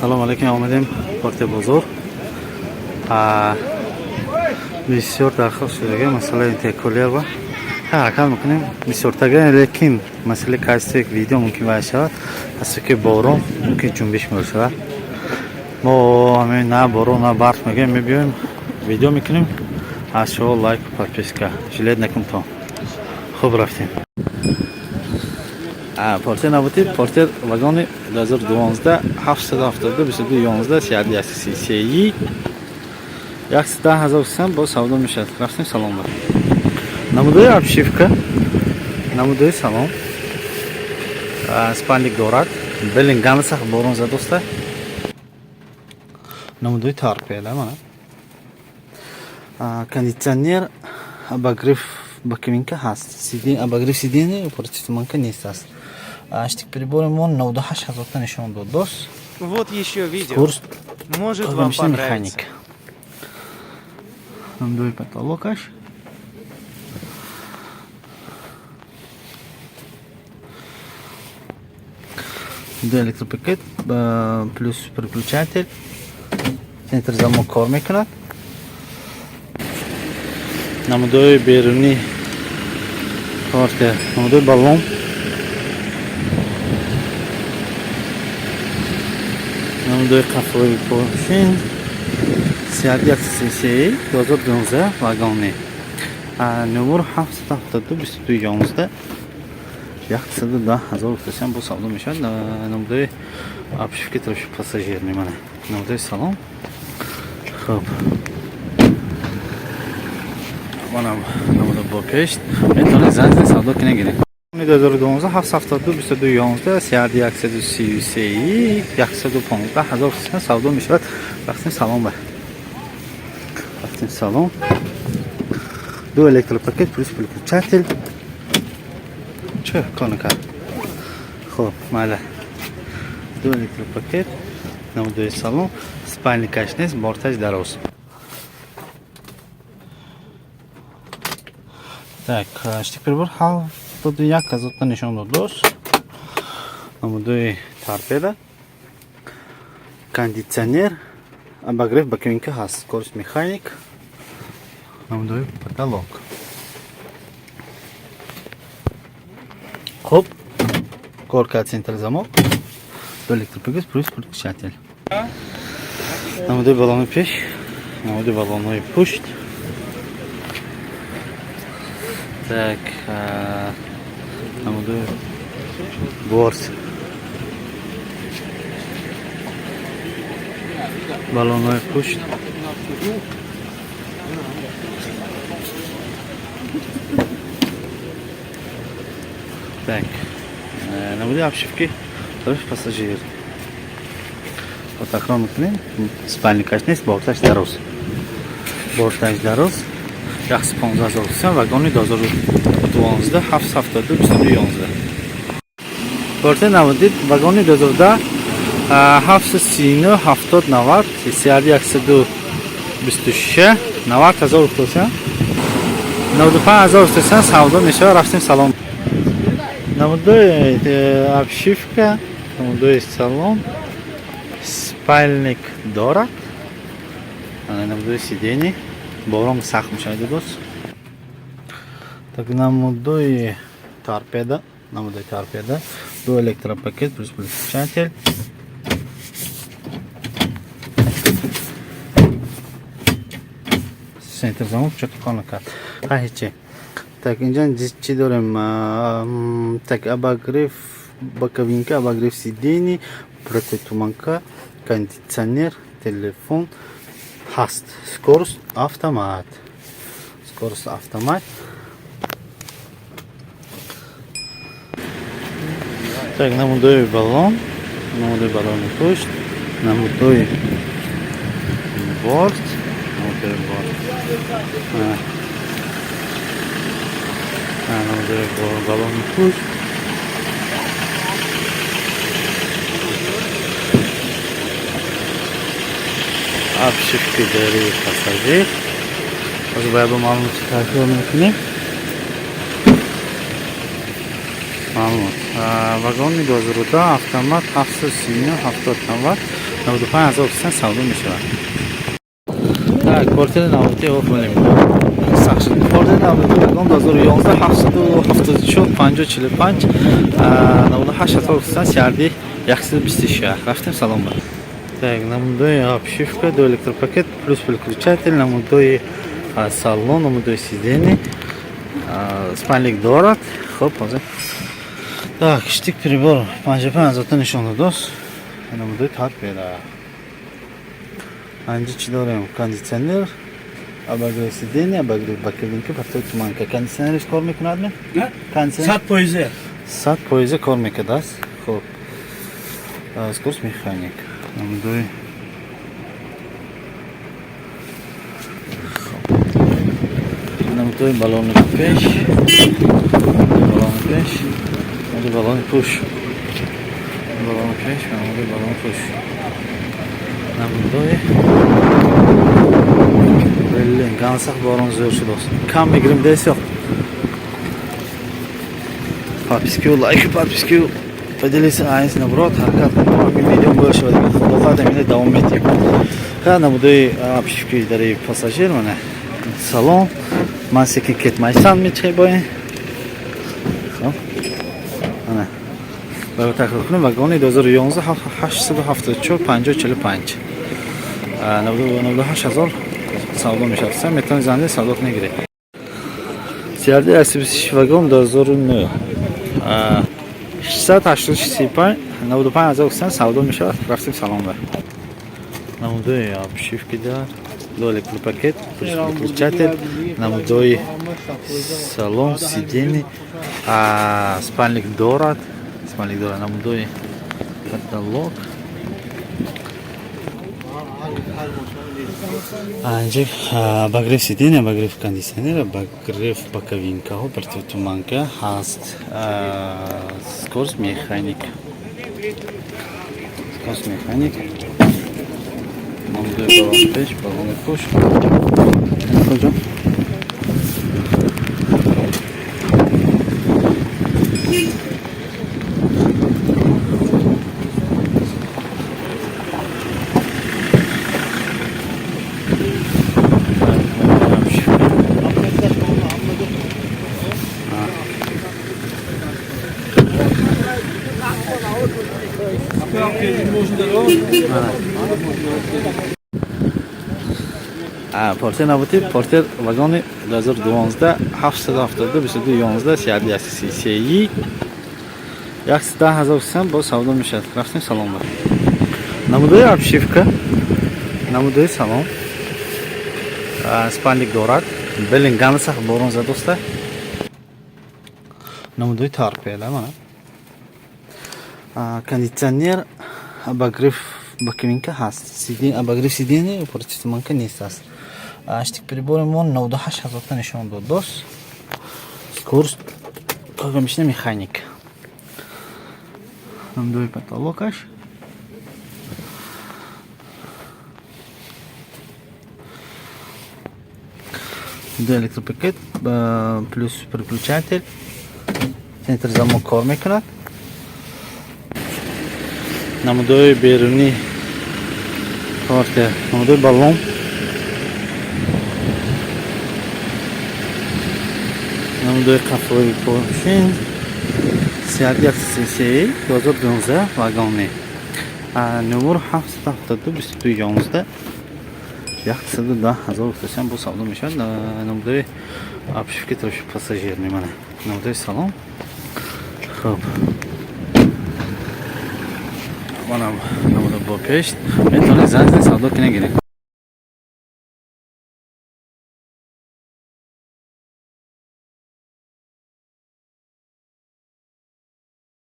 Салом алейкум, омадем порти бозор. Бисёр дархост шудага масъалаи теколиаба ҳаракат мекунем бисёртага, лекин масъалаи качествои видео мумкин вай шавад. ҳасто ки борон мумкин ҷунбиш мешавад. мо ҳамин на борон на барф мегӯем, мебиёем видео мекунем. аз шумо лайк ва подписка жилет накун то хуб рафтем. Порти набуди порти вагони 2012 772 22 11 133 110,000 бо савдо мешавад. Рафтем салом бар. Намудои обшивка, намудои салон. Спальник дорад. Белинган сах борон задоста. Намудои торпеда мана. Кондиционер обогрев боковинка ҳаст. Сиден обогрев сидени упоротитуманка нест аст. Штик приборымон 98,000 та нишон дод. Дос. Вот еще видео. Курс. Может вам понравится. Намудои потолокаш. До электропакет плюс переключатель. Центр замок кор мекунад. Намудои беруни порти, намудои баллон. Намудои қафлои поршин 3133 2012 вагони. Номер 772 22 11 110,000 бо савдо мешавад. Намудои обшивки трошки пассажирни мана. Намудои салон. Хуб. Манам намудо бо пеш метавонед занг савдо кунед. 2012 772 22 11 3133 115,000 савдо мешавад. Рафтем салон бар. Рафтем салон. До электропакет плюс переключатель. Чё, конка. Хуб, майла. До электропакет. Намудои салон. Спальник кашнес, бортаж дароз. Так, штик прибор ҳал доду 1,000 та нишон дод дос. Намудои торпеда. Кондиционер. Обогрев боковинка ҳаст. Скорость механик. Намудои потолок. Хуб. Корка центр замок. До электропакет плюс переключатель. Намудои баллони пеш. Намудои баллони пушт. Так, намудои борт. Баллони пушт. Так, намудои обшивки трош пассажир. Вот такрар мекунем. Спальникаш нест, бортаж дароз. Бортаж дароз. 115,000 вагони 2012 772 22 11. Порти наводид вагони 2012 739 70 90 3126 90,000 95,000 савдо мешавад. Рафтем салон. Намудои обшивка, намудои салон. Спальник дорад. Намудои сидени. Борон сахт мешавад дос. Так, намудои торпеда, намудои торпеда, до электропакет плюс переключатель. Центр замок чё-то конка. Ҳечи. Так, инҷа чӣ дорем? Так, обогрев боковинка, обогрев сидени, противотуманка, кондиционер, телефон. Ҳаст. Скорость автомат. Скорость автомат. Так, намудои баллон. Намудои баллони пушт. Намудои борт. Намудои борт. Намудои баллони пушт. Обшивки дери пассажир. Ҳозир бояд бо маълумоти такрор мекунем. маълумот. Вагони 2002 автомат 739 95000 савдо мешавад. Так, квартира навбати офлин сахш. Квартира навбати вагон 2011 774 545 98000 сярди 126. Рафтем салом бар. Так, намудои обшивка, до электропакет плюс переключатель, намудои салон, намудои сиденье, спальник дорад. Хоп, hozir. Так, штик прибор 55 нишон додост. Намудои торпеда. Анҷи чӣ дорем? Кондитсионер, обогрев сиденья, обогрев боковинка, партои туманка. Кондитсионериш кор мекунад ме? Кондитсионер 100%. 100% кор мекунад. Хуб. Скорость механик. Намудои намудои баллони пеш. Баллони пеш. Намудои баллони пуш. Баллони пеш, намудои баллони пуш. Намудои Блин, гансах борон зӯр шудааст. Кам мегирем десё. Подписку, лайк, подписку. Поделись айс наброд, ҳаракат кунем. Видео боша дига худофа дамине давом медиҳем. Ка намудои обшивки дари пассажир мана. Салон. Ман секин кетмайсан мечебоем. Хоп. Ана. Бара такрор кунем вагони 2011 874 545. 98000 савдо мешавад. Метавонед занде савдо кунед. Сиарди 126 вагон 2009. 685 95000 савдо мешавад. Рафтем салон бар. Намудои обшивки дар, до электропакет, переключатель, намудои салон, сиденье, спальник дорад, намудои каталог. Анҷи обогрев сиденья, обогрев кондиционер, обогрев боковинкаҳо, партои туманка ҳаст. Скорость механик. Намудои баллони пеш, баллони пуш. Куҷо? Портер набуди, портер вагони 2012 772 2211 133 110,000 бо савдо мешавад. Рафтем салон бар. Намудои обшивка, намудои салон, спальник дорад, белин гансах борон задоста. Намудои торпеда мана. Кондитсионер, обогрев боковинка ҳаст. Обогрев сиденья, партои туманка нест аст. Штик прибори мон 98000 нишон додост. Скорость кагамишна механик. Намудои потолокаш. До электропакет плюс переключатель. Центр замок кор мекунад. Намудои беруни портер, намудои баллон. Намудои қафои поршин. Сиарди 133 2012 вагони. Номер 772 2211 110,000 бо савдо мешавад. Намудои обшивки троши пассажирни мана. Намудои салон. Хуб. Манам намудои бо пеш. Метавонед занг савдо кунед.